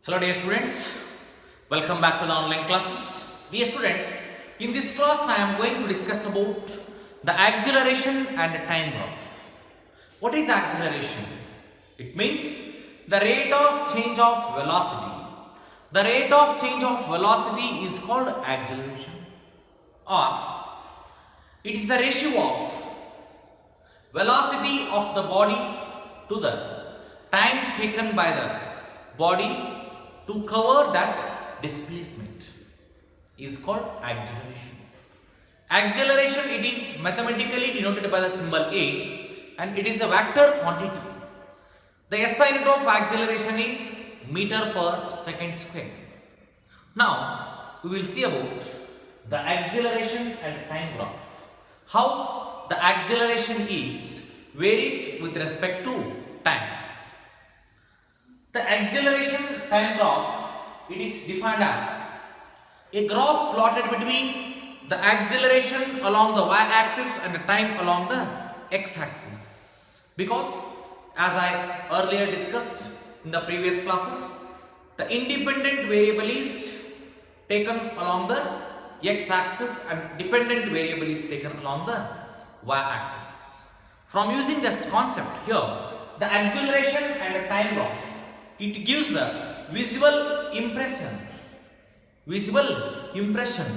Hello dear students, welcome back to the online classes. Dear students, in this class I am going to discuss about the acceleration and the time graph. What is acceleration? It means the rate of change of velocity. The rate of change of velocity is called acceleration, or it is the ratio of velocity of the body to the time taken by the body to cover that displacement is called acceleration. Acceleration, it is mathematically denoted by the symbol A and it is a vector quantity. The SI unit of acceleration is meter per second square. Now we will see about the acceleration and time graph. How the acceleration varies with respect to time. The acceleration time graph, it is defined as a graph plotted between the acceleration along the y-axis and the time along the x-axis. Because as I earlier discussed in the previous classes, the independent variable is taken along the x-axis and dependent variable is taken along the y-axis. From using this concept here, the acceleration and the time graph, it gives the visual impression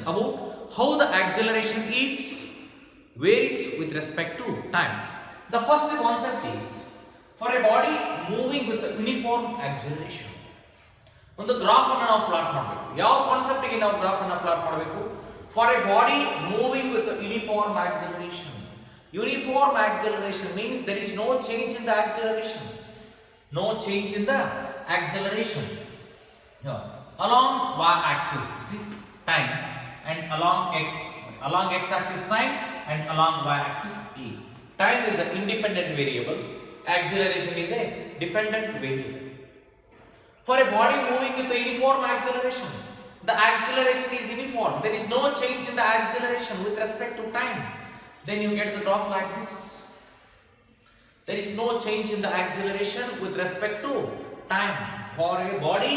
about how the acceleration varies with respect to time. The first concept is for a body moving with the uniform acceleration. ಒಂದು graph ಅನ್ನು ನಾವು plot ಮಾಡಬೇಕು. ಯಾವ concept ಗೆ ನಾವು graph ಅನ್ನು plot ಮಾಡಬೇಕು? For a body moving with the uniform acceleration. Uniform acceleration means there is no change in the acceleration. No change in the acceleration. Here, along y-axis this is time, and along x-axis time, and along y-axis e. Time is an independent variable. Acceleration is a dependent variable. For a body moving with a uniform acceleration, the acceleration is uniform. There is no change in the acceleration with respect to time. Then you get the graph like this. There is no change in the acceleration with respect to time. For a body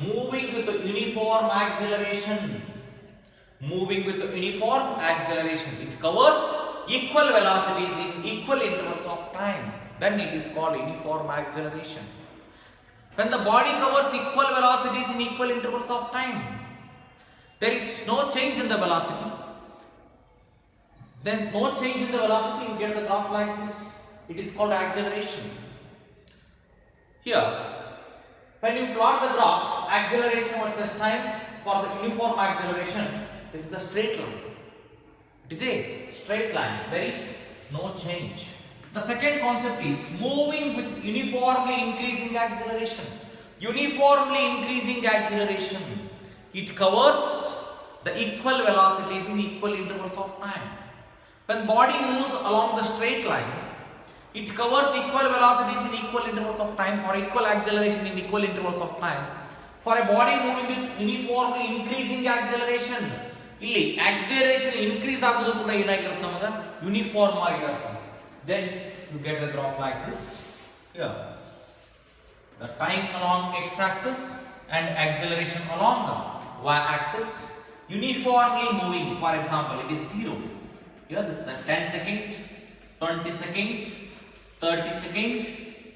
moving with a uniform acceleration, it covers equal velocities in equal intervals of time. Then it is called uniform acceleration. When the body covers equal velocities in equal intervals of time, there is no change in the velocity. Then no change in the velocity, you get the graph like this. It is called acceleration. Here, when you plot the graph, acceleration versus time for the uniform acceleration, this is the straight line. It is a straight line. There is no change. The second concept is moving with uniformly increasing acceleration. Uniformly increasing acceleration, it covers the equal velocities in equal intervals of time. When body moves along the straight line, it covers equal velocities in equal intervals of time for equal acceleration in equal intervals of time. For a body moving with uniformly increasing acceleration, ಇಲ್ಲಿ acceleration increase ಆಗೋದು ಕೂಡ ಏನಾಗಿರುತ್ತೆ ನಮಗೆ uniform ಆಗಿರುತ್ತೆ. Then you get the graph like this. Here, the time along x-axis and acceleration along the y-axis uniformly moving. For example, it is 0. Here this is the 10 second, 20 second, 30 second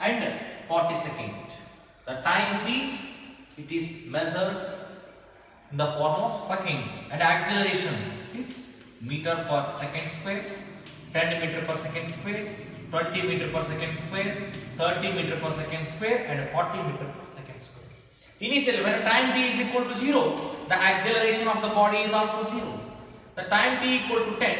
and 40 second. The time t, it is measured in the form of second, and acceleration is meter per second square, 10 meter per second square, 20 meter per second square, 30 meter per second square and 40 meter per second square. Initially, when time t is equal to 0, the acceleration of the body is also 0. The time t equal to 10,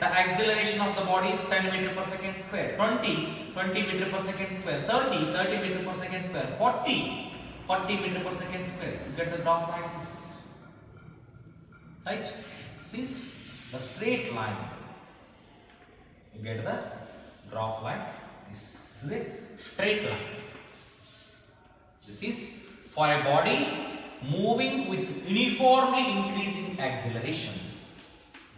the acceleration of the body is 10 meter per second square, 20 meter per second square, 30 meter per second square, 40 meter per second square. You get the graph like this. Right? This is the straight line. You get the graph like this. This is a straight line. This is for a body moving with uniformly increasing acceleration.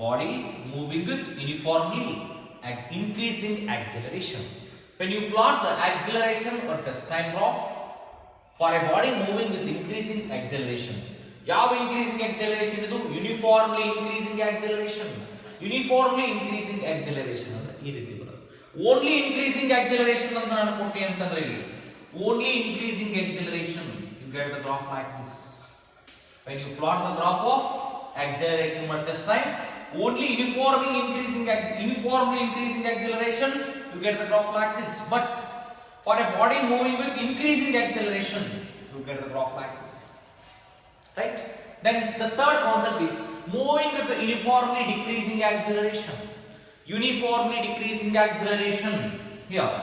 Body moving with uniformly increasing acceleration. When you plot the acceleration versus time graph for a body moving with increasing acceleration. ಯಾವ increasing acceleration ಇದು? Uniformly increasing acceleration. Uniformly increasing acceleration ಅಂದ್ರೆ ಈ ರೀತಿ ಬರುತ್ತೆ. Only increasing acceleration ಅಂತ ನಾನು ಕೊಟ್ಟಿ ಅಂತಂದ್ರೆ ಇಲ್ಲಿ only increasing acceleration, you get the graph like this. When you plot the graph of acceleration versus time, only uniformly increasing acceleration, you get the graph like this. But for a body moving with increasing acceleration, you get the graph like this, right? Then the third concept is moving with the uniformly decreasing acceleration. Uniformly decreasing acceleration here,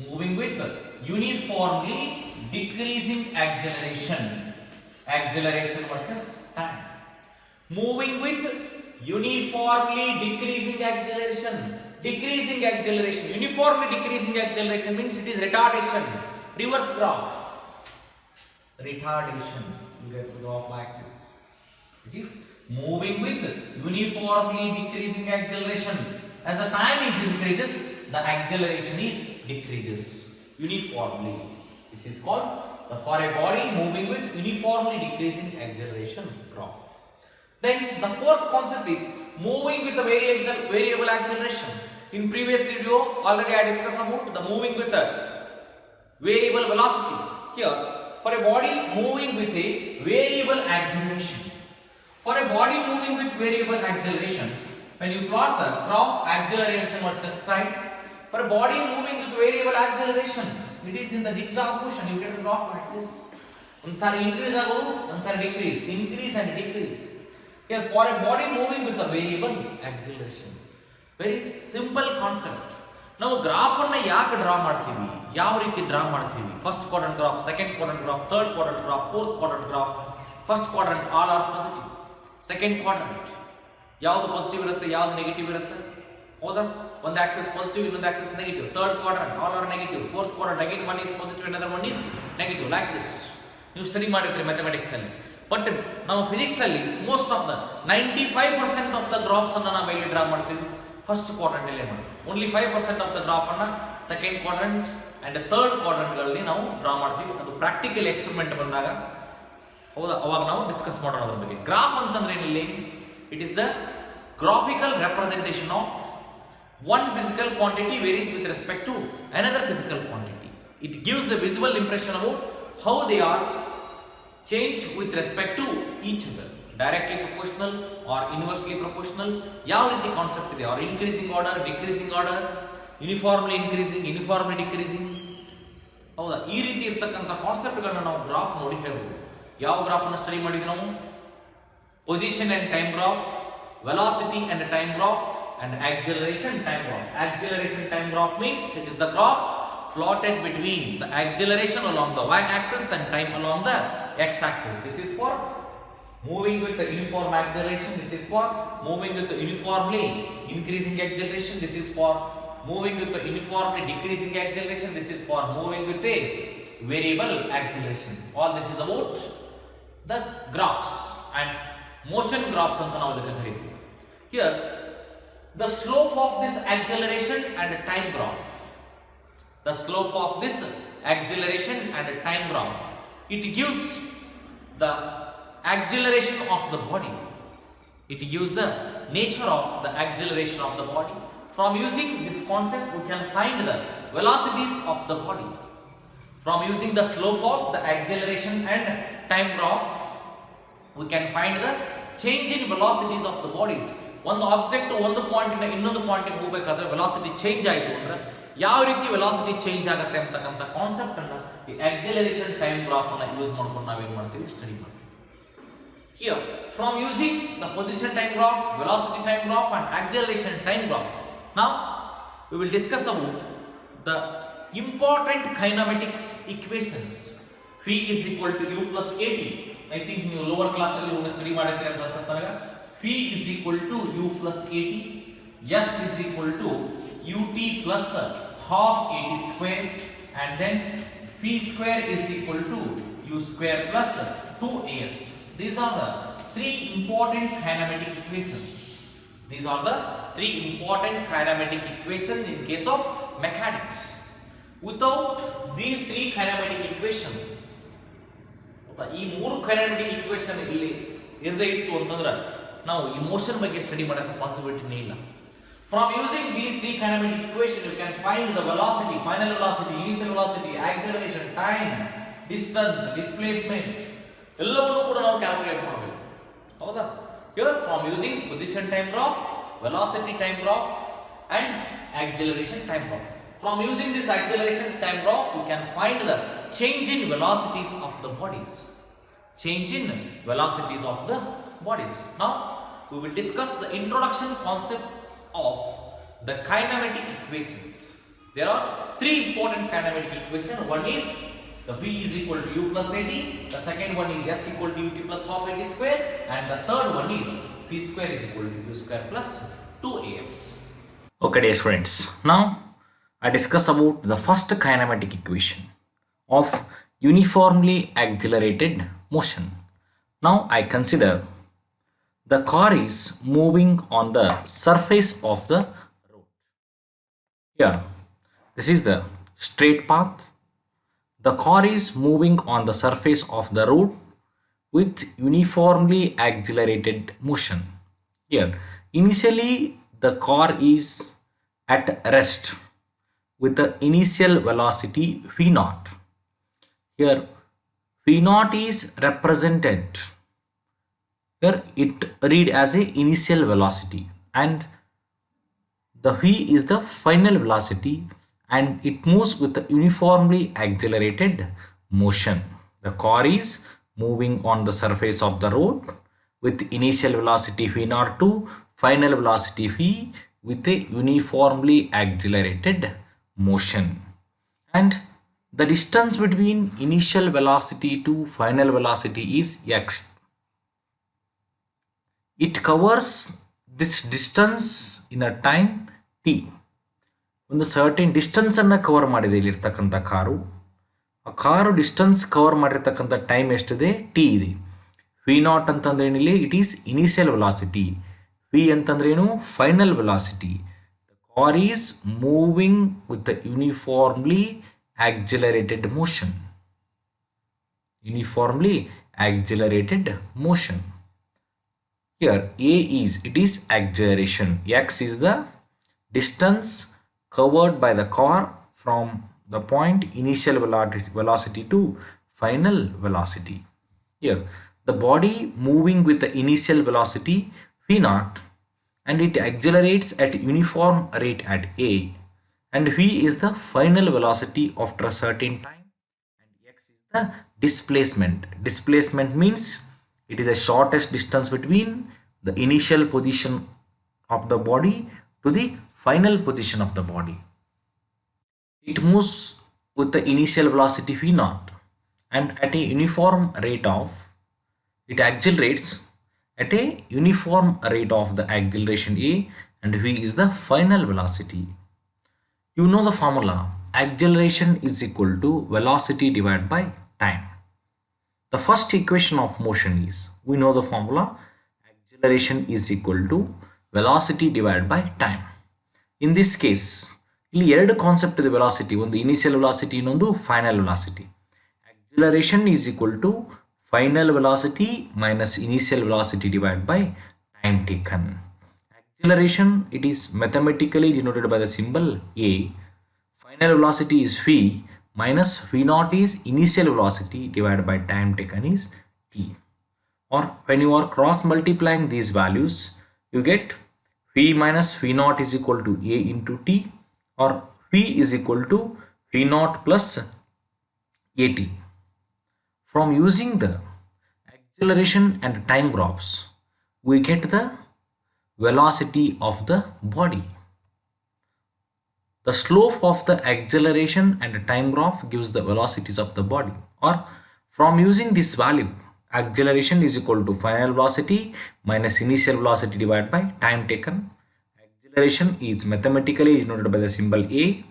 moving with the uniformly decreasing acceleration versus time. Moving with uniformly decreasing acceleration. Uniformly decreasing acceleration means it is retardation. Reverse graph. Retardation. You get the graph like this. It is moving with uniformly decreasing acceleration. As the time is increases, the acceleration is decreases uniformly. This is called for a body moving with uniformly decreasing acceleration graph. Then the fourth concept is moving with a variable acceleration. In previous video already I discussed about the moving with a variable velocity. Here for a body moving with a variable acceleration. For a body moving with variable acceleration, when you plot the graph acceleration versus time, for a body moving with variable acceleration, it is in the zigzag motion. You get the graph like this. One side increase agodu, one side decrease, increase and decrease. Here for a body moving with a variable acceleration, very simple concept. ನಾವು graph ಅನ್ನು ಯಾಕೆ draw ಮಾಡ್ತೀವಿ, ಯಾವ ರೀತಿ draw ಮಾಡ್ತೀವಿ? First quadrant graph, second quadrant graph, third quadrant graph, fourth quadrant graph. First quadrant all are positive, second quadrant ಯಾವುದು positive ಇರುತ್ತೆ, ಯಾವುದು ನೆಗೆಟಿವ್ ಇರುತ್ತೆ? ಹೌದಾ? ಒಂದು ಆಕ್ಸಿಸ್ ಪಾಸಿಟಿವ್, ಇನ್ನೊಂದು Axis negative. Third quadrant all are negative. Fourth quadrant again one is positive, another one is negative, like this. ನೀವು study ಮಾಡಿರ್ತೀರಿ mathematics ಅಲ್ಲಿ. But ನಾವು ಫಿಸಿಕ್ಸ್ ಅಲ್ಲಿ most of the 95% of the graphs ಅನ್ನು ನಾವು ಇಲ್ಲಿ draw ಮಾಡ್ತೀವಿ first quadrant ಅಲ್ಲೇ ಮಾಡ್ತೀವಿ. ಓನ್ಲಿ 5% ಆಫ್ ದ ಗ್ರಾಫ್ ಅನ್ನ second quadrant and third quadrant ಗಳಲ್ಲಿ ನಾವು ಡ್ರಾ ಮಾಡ್ತೀವಿ. ಅದು ಪ್ರಾಕ್ಟಿಕಲ್ ಎಕ್ಸ್ಪೆರಿಮೆಂಟ್ ಬಂದಾಗ ಹೌದಾ ಅವಾಗ ನಾವು ಡಿಸ್ಕಸ್ ಮಾಡೋಣ ಅದ್ರ ಬಗ್ಗೆ. ಗ್ರಾಫ್ ಅಂತಂದ್ರೆ ಏನಿಲ್ಲಿ? It is the graphical representation of one physical quantity varies with respect to another physical quantity. It gives the visual impression about how they are changed with respect to each other. Directly proportional or inversely proportional. ಯಾವ ರೀತಿ concept ಇದೆ? or increasing order, decreasing order, uniformly increasing, uniformly decreasing. ಹೌದಾ? ಈ ರೀತಿ ಇರ್ತಕ್ಕಂಥ ಕಾನ್ಸೆಪ್ಟ್ಗಳನ್ನ ನಾವು graph ನೋಡಿ ಹೇಳ್ಬೋದು. ಯಾವ ಗ್ರಾಫ್ ಅನ್ನು ಸ್ಟಡಿ ಮಾಡಿದ್ವಿ ನಾವು? Position and time graph, velocity and time graph, and acceleration time graph. Acceleration time graph means it is the graph plotted between the acceleration along the y-axis and time along the x-axis. This is for moving with the uniform acceleration. This is for moving with the uniformly increasing acceleration. This is for moving with the uniformly decreasing acceleration. This is for moving with the variable acceleration. All this is about the graphs and motion graphs anta ನಾವು ಇದಕ್ಕೆ ಕರೀತೀವಿ. Here the slope of this acceleration and time graph, the slope of this acceleration and time graph, it gives the acceleration of the body. It gives the nature of the acceleration of the body. From using this concept we can find the velocities of the body. From using the slope of the acceleration and time graph we can find the change in velocities of the bodies. ಒಂದು object ಒಂದು point ಇಂದ ಇನ್ನೊಂದು ಪಾಯಿಂಟ್ಗೆ ಹೋಗಬೇಕಾದ್ರೆ velocity change ಆಯಿತು ಅಂದ್ರೆ ಯಾವ ರೀತಿ velocity change ಆಗುತ್ತೆ ಅಂತಕ್ಕಂಥ ಕಾನ್ಸೆಪ್ಟ್ ಅನ್ನು ಈ ಆಕ್ಸಲರೇಷನ್ ಟೈಮ್ ಗ್ರಾಫ್ ಅನ್ನು ಯೂಸ್ ಮಾಡ್ಕೊಂಡು ನಾವೇನು ಮಾಡ್ತೀವಿ? ಸ್ಟಡಿ ಮಾಡ್ತೀವಿ. Here from using the position time graph, velocity time graph and acceleration time graph, now we will discuss about the important kinematics equations. V is equal to u plus at. I think ನೀವು lower class ಅಲ್ಲಿ ಹೋಗಿ study ಮಾಡಿದ್ರಿ ಅಂತ ಅನ್ಸುತ್ತೆ ನನಗೆ. P is equal to u plus at, S is equal to ut plus half at square, and then P square is equal to u square plus 2as. These are the three important kinematic equations. These are the three important kinematic equations in case of mechanics. Without these three kinematic equations, ಈ ಮೂರು ಕೈನೆಮೆಟಿಕ್ equation ಇಲ್ಲಿ ಇರದೇ ಇತ್ತು ಅಂತಂದ್ರೆ ನಾವು ಈ motion ಬಗ್ಗೆ study ಮಾಡೋಕ್ಕೆ ಪಾಸಿಬಿಲಿಟಿನೇ ಇಲ್ಲ. From using these three kinematic equations, you can find the velocity, final velocity, initial velocity, acceleration, time, distance, displacement. ಎಲ್ಲವನ್ನೂ ಕೂಡ ನಾವು ಕ್ಯಾಲ್ಕುಲೇಟ್ ಮಾಡಬೇಕು. ಹೌದಾ? Here from using position time graph, velocity time graph and acceleration time graph. From using this acceleration time graph, we can find the change in velocities of the bodies. Change in velocities of the bodies. Now, we will discuss the introduction concept of the kinematic equations. There are three important kinematic equations. One is the V is equal to U plus AT. The second one is S equal to UT plus half AT square. And the third one is P square is equal to U square plus 2AS. Okay, dear friends. Now, I discuss about the first kinematic equation of uniformly accelerated motion. Now, I consider the car is moving on the surface of the road. Here, this is the straight path. The car is moving on the surface of the road with uniformly accelerated motion. Here, initially the car is at rest with the initial velocity V0. Here, V0 is represented. Here it read as a initial velocity and the V is the final velocity and it moves with the uniformly accelerated motion. The car is moving on the surface of the road with initial velocity V0 to final velocity V with a uniformly accelerated motion. And the distance between initial velocity to final velocity is x. It covers this distance in a time t. ಒಂದು certain distance ಅನ್ನು cover ಮಾಡಿದೆ ಇಲ್ಲಿರ್ತಕ್ಕಂಥ ಕಾರು. ಆ ಕಾರು distance cover ಮಾಡಿರ್ತಕ್ಕಂಥ time ಎಷ್ಟಿದೆ? T ಇದೆ. ವಿ ನಾಟ್ ಅಂತಂದ್ರೆ ಏನಿಲ್ಲ, it is initial velocity. V ಅಂತಂದ್ರೇನು? Final velocity. The car is moving with the uniformly accelerated motion. Uniformly accelerated motion. Here A is, it is acceleration. X is the distance covered by the car from the point initial velocity to final velocity. Here the body moving with the initial velocity V0 and it accelerates at uniform rate at A, and V is the final velocity after a certain time, and X is the displacement. Displacement means it is the shortest distance between the initial position of the body to the final position of the body. It moves with the initial velocity V0 and at a uniform rate of, it accelerates at a uniform rate of the acceleration A, and V is the final velocity. You know the formula, acceleration is equal to velocity divided by time. The first equation of motion is, we know the formula, acceleration is equal to velocity divided by time. In this case, ಇಲ್ಲಿ ಎರಡು concept ಇದೆ velocity, ಒಂದು initial velocity, ಇನ್ನೊಂದು final velocity. acceleration is equal to final velocity minus initial velocity divided by time taken. Acceleration, it is mathematically denoted by the symbol A. Final velocity is V minus V0 is initial velocity divided by time taken is T. Or when you are cross multiplying these values, you get V minus V0 is equal to A into T, or V is equal to V0 plus AT. From using the acceleration and time graphs, we get the velocity of the body. The slope of the acceleration and time graph gives the velocities of the body. Or from using this value, acceleration is equal to final velocity minus initial velocity divided by time taken. Acceleration is mathematically denoted by the symbol A.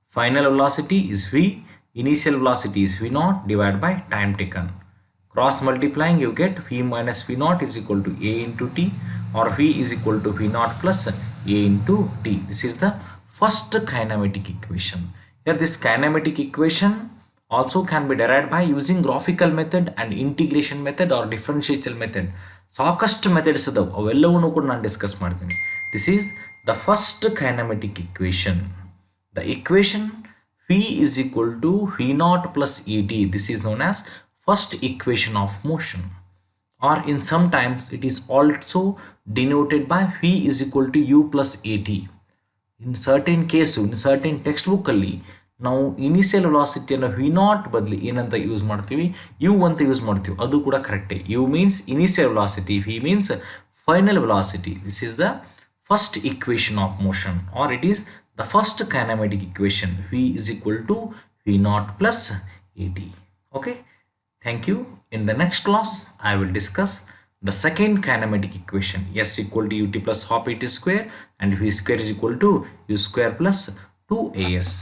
Final velocity is V. Initial velocity is V0 divided by time taken. Cross multiplying, you get V minus V0 is equal to A into T, or V is equal to V0 plus A into T. This is the first kinematic equation. Here this kinematic equation also can be derived by using graphical method and integration method or differential method. ಸಾಕಷ್ಟು methods ಅದಾವೆ, ಅವೆಲ್ಲವನ್ನೂ ಕೂಡ ನಾನು discuss ಮಾಡ್ತೀನಿ. This is the first kinematic equation. The equation V is equal to V naught plus Et. This is known as first equation of motion, or in sometimes it is also denoted by V is equal to U plus At. In certain case, in certain textbook ಅಲ್ಲಿ ನಾವು initial ವೆಲಾಸಿಟಿಯನ್ನು V not ಬದಲಿ ಏನಂತ use ಮಾಡ್ತೀವಿ, you ಅಂತ use ಮಾಡ್ತೀವಿ. ಅದು ಕೂಡ ಕರೆಕ್ಟೇ. U means initial velocity, V means final velocity. This is the first equation of motion, or it is the first kinematic equation. V is equal to V naught plus At. Okay, thank you. In the next class I will discuss the second kinematic equation, S equal to Ut plus half At square and V square is equal to U square plus 2As.